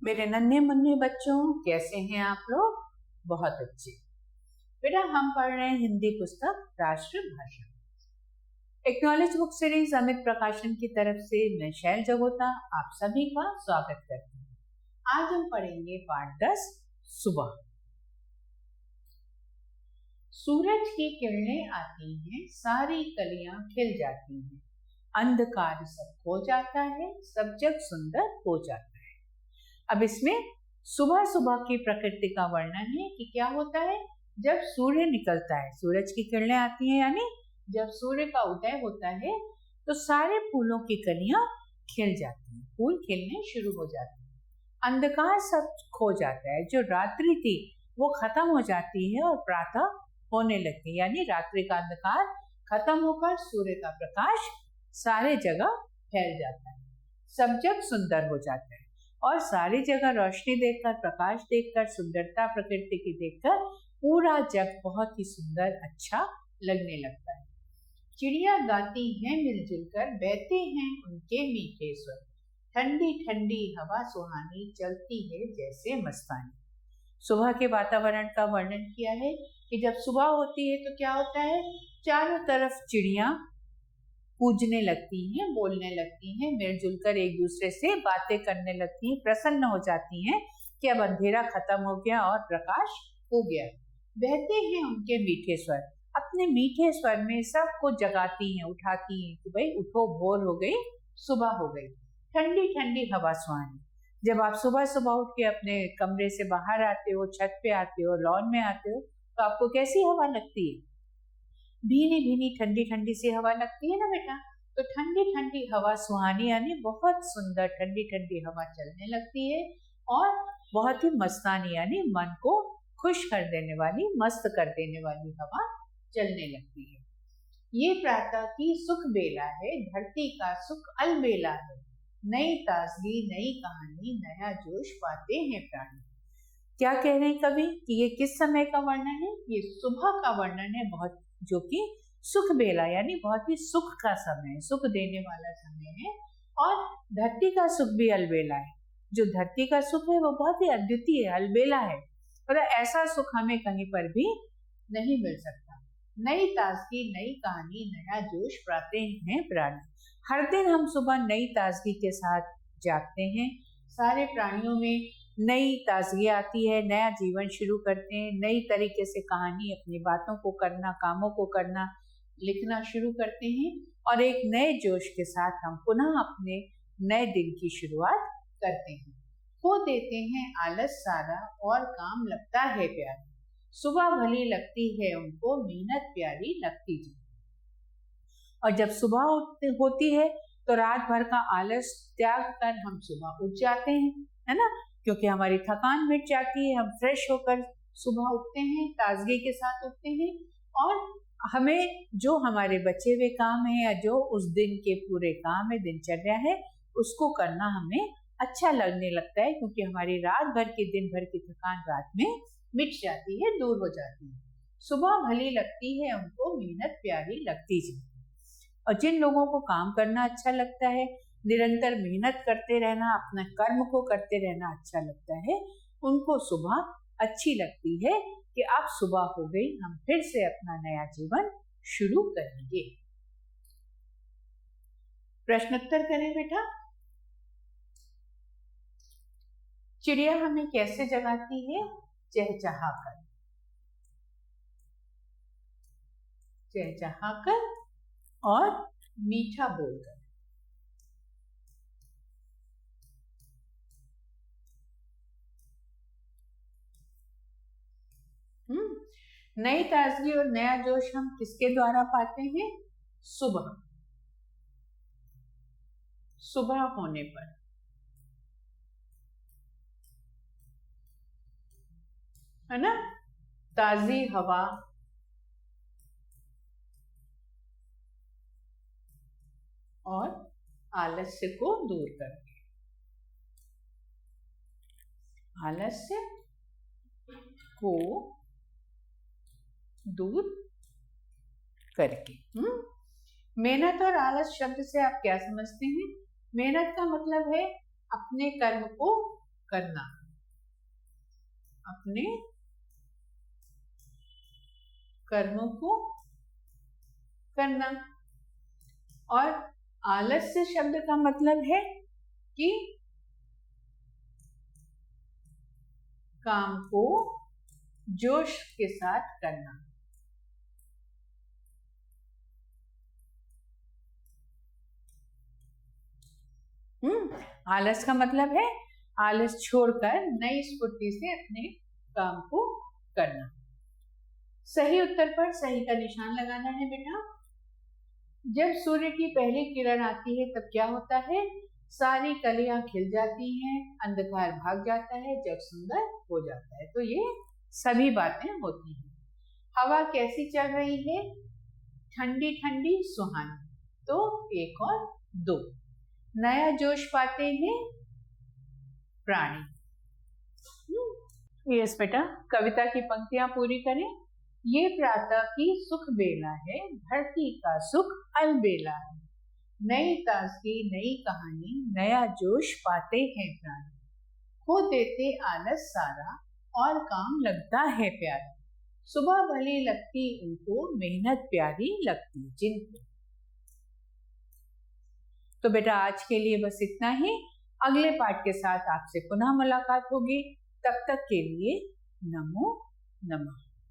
मेरे नन्हे मुन्ने बच्चों, कैसे हैं आप लोग? बहुत अच्छे। बेटा, हम पढ़ रहे हैं हिंदी पुस्तक राष्ट्रभाषा। एक्नॉलेज बुक सीरीज अमित प्रकाशन की तरफ से मैं शैल जगोता आप सभी का स्वागत करती हूँ। आज हम पढ़ेंगे पाठ 10 सुबह। सूरज की किरणें आती हैं, सारी कलियां खिल जाती हैं, अंधकार सब खो जाता है, सब जग सुंदर हो जाता है। अब इसमें सुबह सुबह की प्रकृति का वर्णन है कि क्या होता है जब सूर्य निकलता है, सूरज की किरणें आती हैं, यानी जब सूर्य का उदय होता है तो सारे फूलों की कलियां खिल जाती हैं, फूल खिलने शुरू हो जाते हैं, अंधकार सब खो जाता है, जो रात्रि थी वो खत्म हो जाती है और प्रातः होने लगती है, यानी रात्रि का अंधकार खत्म होकर सूर्य का प्रकाश सारे जगह फैल जाता है, सब जग सुंदर हो जाता है और सारी जगह रोशनी देखकर, प्रकाश देखकर, सुंदरता प्रकृति की देखकर पूरा जग बहुत ही सुंदर अच्छा लगने लगता है। चिड़िया गाती हैं मिलजुल कर, बहते हैं उनके मीठे स्वर, ठंडी ठंडी हवा सुहानी चलती है जैसे मस्तानी। सुबह के वातावरण का वर्णन किया है कि जब सुबह होती है तो क्या होता है, चारों तरफ चिड़िया पूजने लगती हैं, बोलने लगती हैं, मिलजुल कर एक दूसरे से बातें करने लगती हैं, प्रसन्न हो जाती हैं कि अब अंधेरा खत्म हो गया और प्रकाश हो गया। बहते हैं उनके मीठे स्वर, अपने मीठे स्वर में सबको जगाती हैं, उठाती हैं कि भाई उठो, भोर हो गई, सुबह हो गई। ठंडी ठंडी हवा सुहानी, जब आप सुबह सुबह उठ के अपने कमरे से बाहर आते हो, छत पे आते हो, लॉन में आते हो, तो आपको कैसी हवा लगती है? भीनी भीनी ठंडी ठंडी सी हवा लगती है ना बेटा। तो ठंडी ठंडी हवा सुहानी यानी बहुत सुंदर ठंडी ठंडी हवा चलने लगती है और बहुत ही मस्तानी यानी मन को खुश कर देने वाली, मस्त कर देने वाली हवा चलने लगती है। ये प्रातः की सुख बेला है, धरती का सुख अलबेला है, नई ताजगी नई कहानी, नया जोश पाते हैं प्राणी। क्या कह रहे हैं कवि कि ये किस समय का वर्णन है? ये सुबह का वर्णन है, बहुत जो कि सुख बेला यानी बहुत ही सुख का समय है, सुख देने वाला समय है। और धरती का सुख भी अलबेला है, जो धरती का सुख है वो बहुत ही अद्वितीय है, अलबेला है, और ऐसा सुख हमें कहीं पर भी नहीं मिल सकता। नई ताजगी नई कहानी, नया जोश पाते हैं प्राणी। हर दिन हम सुबह नई ताजगी के साथ जागते हैं, सारे प्राणियों में नई ताजगी आती है, नया जीवन शुरू करते हैं, नई तरीके से कहानी, अपनी बातों को करना, कामों को करना, लिखना शुरू करते हैं और एक नए जोश के साथ हम पुनः अपने नए दिन की शुरुआत करते हैं। खो देते हैं आलस सारा और काम लगता है प्यारा, सुबह भली लगती है उनको, मेहनत प्यारी लगती जी। और जब सुबह होती है तो रात भर का आलस त्याग कर हम सुबह उठ जाते हैं, है ना, क्योंकि हमारी थकान मिट जाती है, हम फ्रेश होकर सुबह उठते हैं, ताजगी के साथ उठते हैं और हमें जो हमारे बचे हुए काम है या जो उस दिन के पूरे काम है, दिनचर्या है, उसको करना हमें अच्छा लगने लगता है, क्योंकि हमारी रात भर की, दिन भर की थकान रात में मिट जाती है, दूर हो जाती है। सुबह भली लगती है उनको, मेहनत प्यारी लगती जी। और जिन लोगों को काम करना अच्छा लगता है, निरंतर मेहनत करते रहना, अपना कर्म को करते रहना अच्छा लगता है, उनको सुबह अच्छी लगती है कि अब सुबह हो गई, हम फिर से अपना नया जीवन शुरू करेंगे। प्रश्नोत्तर करें बेटा। चिड़िया हमें कैसे जगाती है? चहचहाकर, चहचहाकर और मीठा बोलकर। नई ताजगी और नया जोश हम किसके द्वारा पाते हैं? सुबह, सुबह होने पर, है ना, ताजी हवा और आलस्य को दूर करके, आलस्य को दूर करके। मेहनत और आलस शब्द से आप क्या समझते हैं? मेहनत का मतलब है अपने कर्म को करना, अपने कर्मों को करना। और आलस्य शब्द का मतलब है कि काम को जोश के साथ करना। आलस का मतलब है आलस छोड़कर नई स्फूर्ति से अपने काम को करना। सही उत्तर पर सही का निशान लगाना है बेटा। जब सूर्य की पहली किरण आती है तब क्या होता है? सारी कलियां खिल जाती हैं, अंधकार भाग जाता है, जग सुंदर हो जाता है। तो ये सभी बातें होती हैं। हवा कैसी चल रही है? ठंडी ठंडी सुहानी। तो 1 और 2। नया जोश पाते हैं प्राणी। यस बेटा, कविता की पंक्तियां पूरी करें। ये प्रातः की सुख बेला है, धरती का सुख अलबेला है। नई ताजगी नई कहानी, नया जोश पाते हैं प्राणी। खो देते आलस सारा और काम लगता है प्यारा। सुबह भली लगती उनको, मेहनत प्यारी लगती जिनको। तो बेटा आज के लिए बस इतना ही। अगले पाठ के साथ आपसे पुनः मुलाकात होगी। तब तक के लिए नमो नमः।